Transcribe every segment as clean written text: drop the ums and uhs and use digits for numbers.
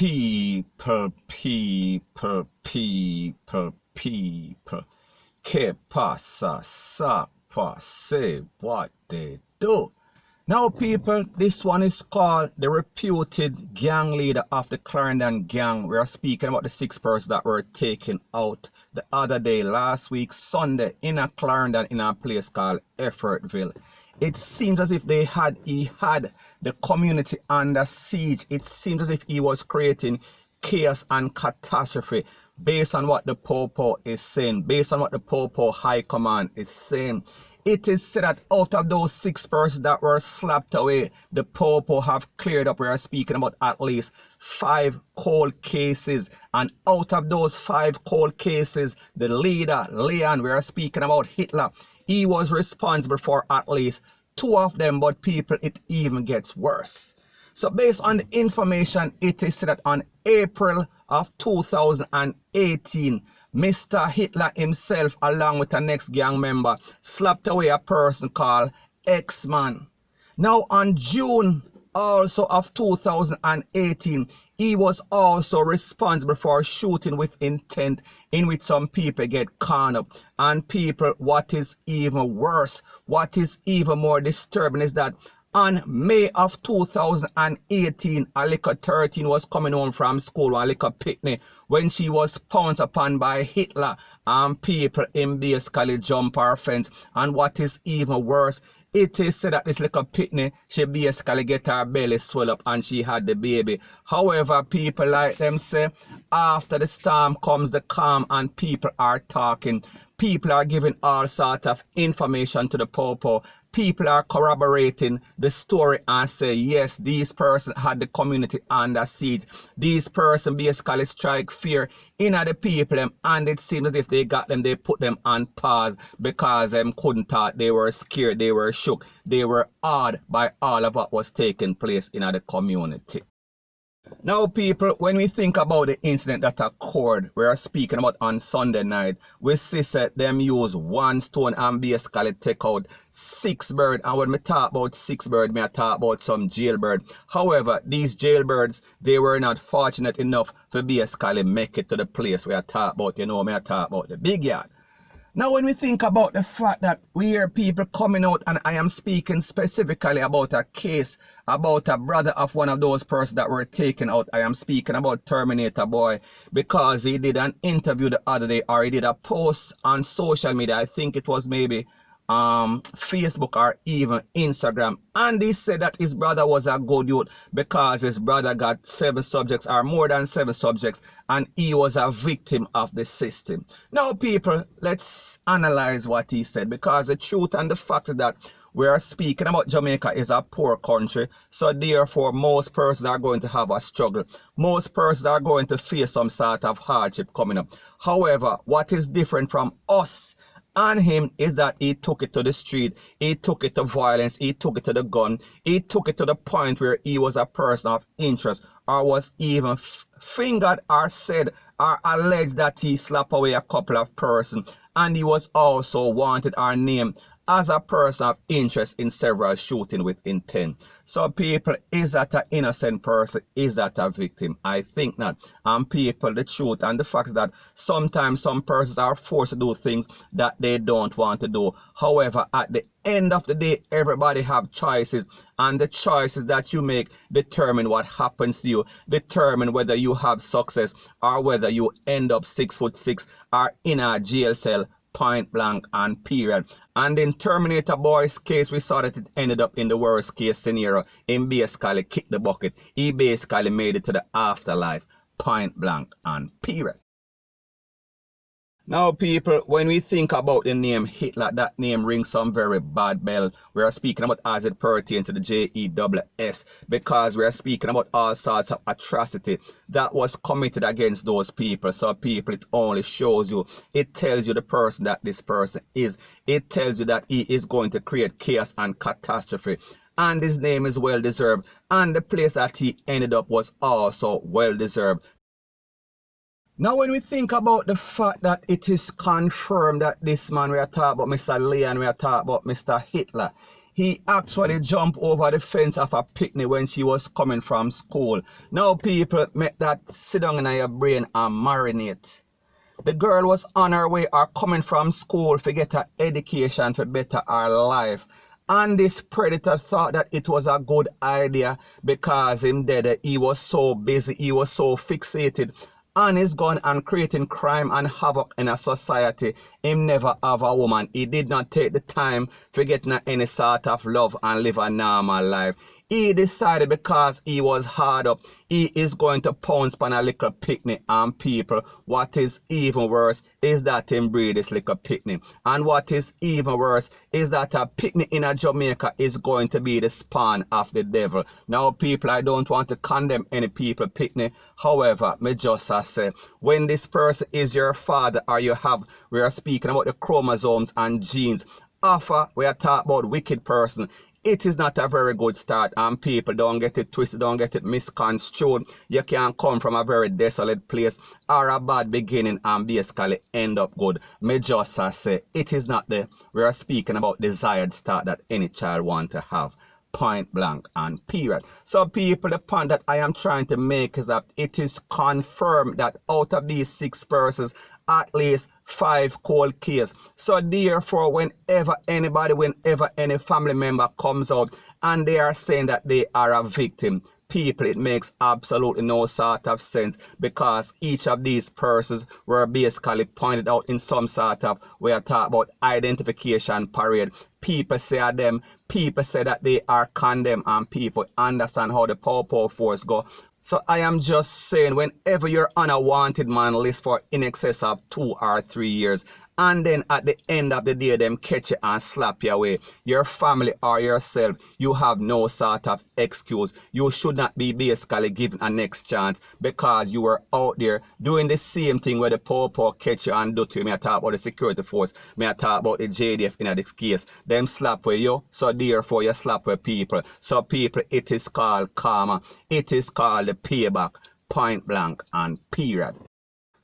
People. Que pasa, sapa, say what they do. Now, people, this one is called the reputed gang leader of the Clarendon gang. We are speaking about the 6 persons that were taken out the other day, last week, Sunday, in a Clarendon, in a place called Effortville. It seems as if he had the community under siege. It seems as if he was creating chaos and catastrophe based on what the P0L is saying, based on what the P0L High Command is saying. It is said that out of those 6 persons that were slapped away, the P0L have cleared up. We are speaking about at least 5 cold cases. And out of those 5 cold cases, the leader, Leon, we are speaking about Hitler, he was responsible for at least 2 of them. But people, it even gets worse. So based on the information, it is said that on April of 2018, Mr. Hitler himself, along with the next gang member, slapped away a person called X-Man. Now on June also of 2018, he was also responsible for shooting with intent, in which some people get caught up. And people, what is even worse, what is even more disturbing is that on May of 2018, a little 13 was coming home from school, a Likkle Pickney, when she was pounced upon by Hitler, and people in basically jump her fence. And what is even worse, it is said that this Likkle Pickney, she basically get her belly swell up and she had the baby. However, people like them say, after the storm comes the calm, and people are talking. People are giving all sorts of information to the P0L. People are corroborating the story and say, yes, these persons had the community under siege. These persons basically strike fear in the people, and it seems as if they got them, they put them on pause because them couldn't talk. They were scared, they were shook, they were awed by all of what was taking place in the community. Now, people, when we think about the incident that occurred, we are speaking about on Sunday night, we see that them use 1 stone and basically take out 6 birds. And when we talk about 6 birds, I talk about some jailbird. However, these jailbirds, they were not fortunate enough to basically make it to the place we are talking about. You know, I talk about the big yard. Now, when we think about the fact that we hear people coming out, and I am speaking specifically about a case about a brother of one of those persons that were taken out. I am speaking about Terminator Boy, because he did an interview the other day, or he did a post on social media. I think it was maybe Facebook or even Instagram, and he said that his brother was a good youth because his brother got 7 subjects or more than 7 subjects, and he was a victim of the system. Now, people, let's analyze what he said, because the truth and the fact is that we are speaking about Jamaica is a poor country, so therefore most persons are going to have a struggle. Most persons are going to face some sort of hardship coming up. However, what is different from us and him is that he took it to the street, he took it to violence, he took it to the gun, he took it to the point where he was a person of interest, or was even fingered or said or alleged that he slapped away a couple of persons, and he was also wanted or named as a person of interest in several shootings with intent. So people, is that an innocent person? Is that a victim? I think not. And people, the truth and the fact is that sometimes some persons are forced to do things that they don't want to do. However, at the end of the day, everybody have choices, and the choices that you make determine what happens to you, determine whether you have success or whether you end up 6'6" or in a jail cell, point blank and period. And in Terminator Boy's case, we saw that it ended up in the worst case scenario. He basically kicked the bucket. He basically made it to the afterlife, point blank and period. Now, people, when we think about the name Hitler, that name rings some very bad bell. We are speaking about as it pertains to the JESS, because we are speaking about all sorts of atrocity that was committed against those people. So people, it only shows you, it tells you the person that this person is. It tells you that he is going to create chaos and catastrophe. And his name is well deserved. And the place that he ended up was also well deserved. Now, when we think about the fact that it is confirmed that this man we are talking about, Mr. Leon, we are talking about Mr. Hitler, He actually jumped over the fence of a Pickney when she was coming from school. Now people, make that sit down in your brain and marinate. The girl was on her way or coming from school to get her education to better her life. And this predator thought that it was a good idea because he was so busy, he was so fixated on his gun and creating crime and havoc in a society. Him never have a woman. He did not take the time for getting any sort of love and live a normal life. He decided because he was hard up, he is going to pounce on a Likkle Pickney and people. What is even worse is that him breed this Likkle Pickney. And what is even worse is that a Pickney in a Jamaica is going to be the spawn of the devil. Now people, I don't want to condemn any people Pickney. However, me just say, when this person is your father or we are speaking about the chromosomes and genes. Offer, we are talking about wicked person. It is not a very good start, and people don't get it twisted, don't get it misconstrued. You can come from a very desolate place or a bad beginning and basically end up good. Me just say it is not we are speaking about desired start that any child want to have. Point blank and period. So people, the point that I am trying to make is that it is confirmed that out of these 6 persons, at least 5 cold cases. So therefore, whenever any family member comes out and they are saying that they are a victim, people, it makes absolutely no sort of sense because each of these persons were basically pointed out in some sort of, we are talking about identification parade. People say them, people say that they are condemned, and people understand how the power force go. So I am just saying, whenever you're on a wanted man list for in excess of 2 or 3 years, and then at the end of the day, them catch you and slap you away, your family or yourself, you have no sort of excuse. You should not be basically given a next chance because you were out there doing the same thing where the power catch you and do to you. Me I talk about the security force, me I talk about the JDF in this case. Them slap with you, so therefore you slap with people. So people, it is called karma. It is called the payback. Point blank and period.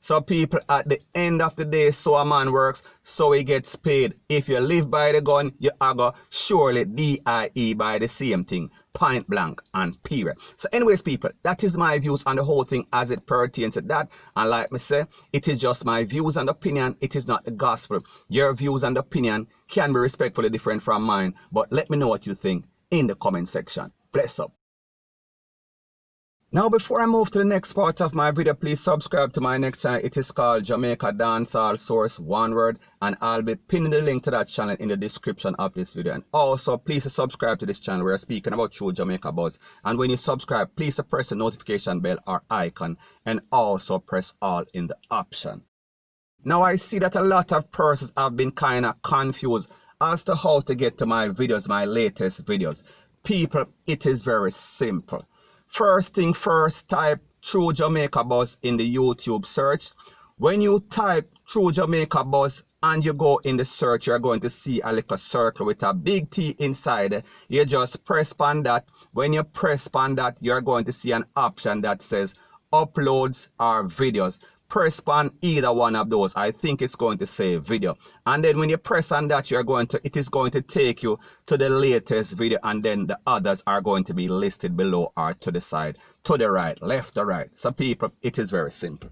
So people, at the end of the day, so a man works, so he gets paid. If you live by the gun, you are going to surely DIE by the same thing. Point blank and period. So anyways, people, that is my views on the whole thing as it pertains to that. And like me say, it is just my views and opinion. It is not the gospel. Your views and opinion can be respectfully different from mine. But let me know what you think in the comment section. Bless up. Now before I move to the next part of my video, please subscribe to my next channel. It is called Jamaica Dancehall Source, one word, and I'll be pinning the link to that channel in the description of this video. And also please subscribe to this channel. We're speaking about true Jamaica buzz. And when you subscribe, please press the notification bell or icon and also press all in the option. Now I see that a lot of persons have been kind of confused as to how to get to my videos, my latest videos. People, it is very simple. First thing first, type True Jamaica Buzz in the YouTube search. When you type True Jamaica Buzz and you go in the search, you're going to see a little circle with a big T inside. You just press on that. When you press on that, you're going to see an option that says uploads or videos. Press on either one of those. I think it's going to say video. And then when you press on that, it is going to take you to the latest video, and then the others are going to be listed below or to the side, to the right, left or right. So people, it is very simple.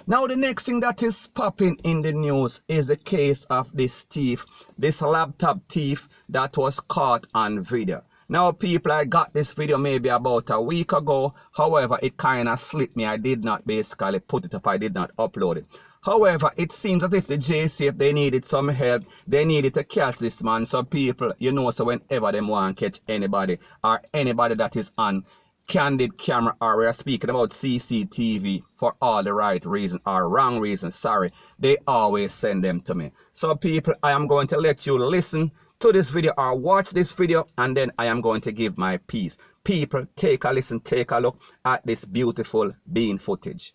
Now the next thing that is popping in the news is the case of this thief, this laptop thief that was caught on video. Now people, I got this video maybe about a week ago. However, it kind of slipped me. I did not basically put it up. I did not upload it. However, it seems as if the JCF, they needed some help. They needed to catch this man. So people, you know, so whenever they want to catch anybody or anybody that is on candid camera, or we are speaking about CCTV for all the right reason or wrong reasons, sorry, they always send them to me. So people, I am going to let you listen to this video or watch this video, and then I am going to give my piece. People, take a listen, take a look at this beautiful bean footage.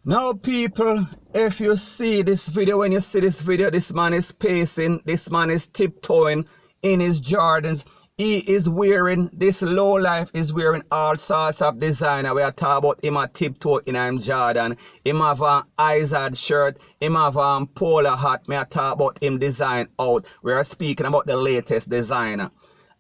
Now people, if you see this video, when you see this video, this man is pacing, this man is tiptoeing in his Jordans. He is wearing, this low life is wearing all sorts of designer. We are talking about him a tiptoe in him Jordan. Him have an Izard shirt, him have a polo hat. Me are talking about him design out. We are speaking about the latest designer.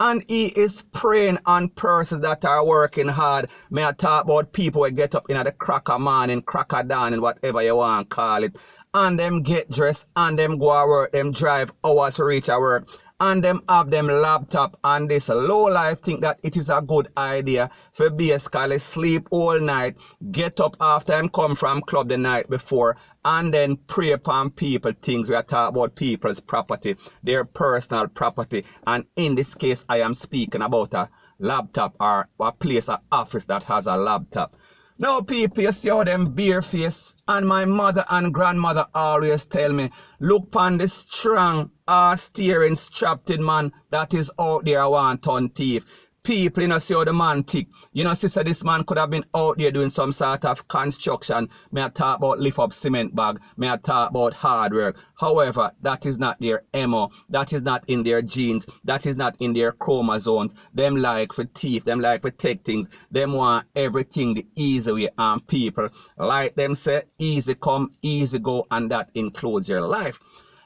And he is preying on persons that are working hard. May I talk about people who get up in the crack of morning, crack of dawn, and whatever you want to call it. And them get dressed, and them go to work, them drive hours to reach at work. And them have them laptop, and this low life think that it is a good idea for basically sleep all night, get up after them come from club the night before, and then prey upon people things. We are talking about people's property, their personal property. And in this case, I am speaking about a laptop or a place, an office that has a laptop. Now people, you see how them bare face, and my mother and grandmother always tell me, look upon the strong, steering, strapped man that is out there want turn thief. People, you know, see how the man tick. You know, sister, this man could have been out there doing some sort of construction. May I talk about lift up cement bag. May I talk about hard work. However, that is not their MO. That is not in their genes. That is not in their chromosomes. Them like for thief. Them like for take things. Them want everything the easy way. And people, like them say, easy come, easy go, and that includes your life.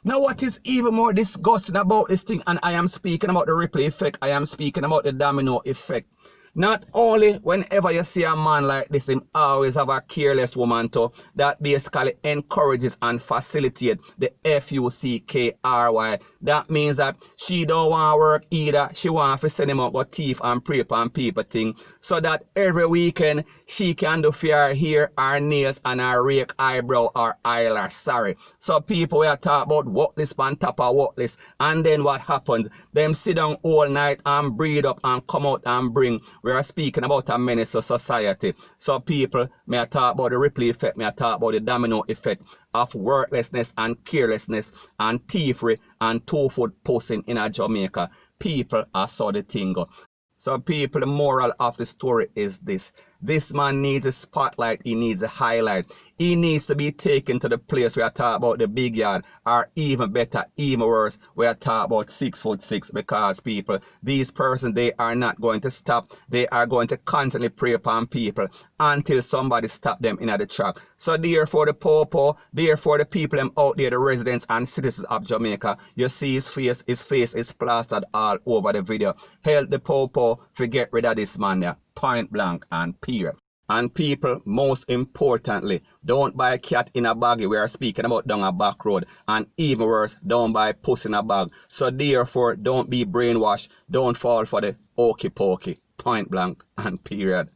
Now what is even more disgusting about this thing, and I am speaking about the ripple effect, I am speaking about the domino effect. Not only whenever you see a man like this, him always have a careless woman too, that basically encourages and facilitates the FUCKRY. That means that she don't want to work either. She want to send him out with thief and prey upon people thing. So that every weekend she can do for her hair, her nails, and her rake eyebrow or eyelash. Sorry. So people we are talking about workless on top of workless. And then what happens? Them sit down all night and breed up and come out and bring. We are speaking about a menace to society. So people, may I talk about the ripple effect, may I talk about the domino effect of worthlessness and carelessness and thievery and two-foot posting in a Jamaica. People are so the thing go. So people, the moral of the story is this. This man needs a spotlight, he needs a highlight. He needs to be taken to the place where I talk about the big yard, or even better, even worse, where I talk about 6'6", because people, these persons, they are not going to stop. They are going to constantly prey upon people until somebody stop them in the track. So therefore the poor, therefore the people them out there, the residents and citizens of Jamaica, you see his face is plastered all over the video. Help the poor to get rid of this man there. Point blank and period. And people, most importantly, don't buy a cat in a baggie. We are speaking about down a back road. And even worse, don't buy puss in a bag. So therefore, don't be brainwashed. Don't fall for the okey pokey. Point blank and period.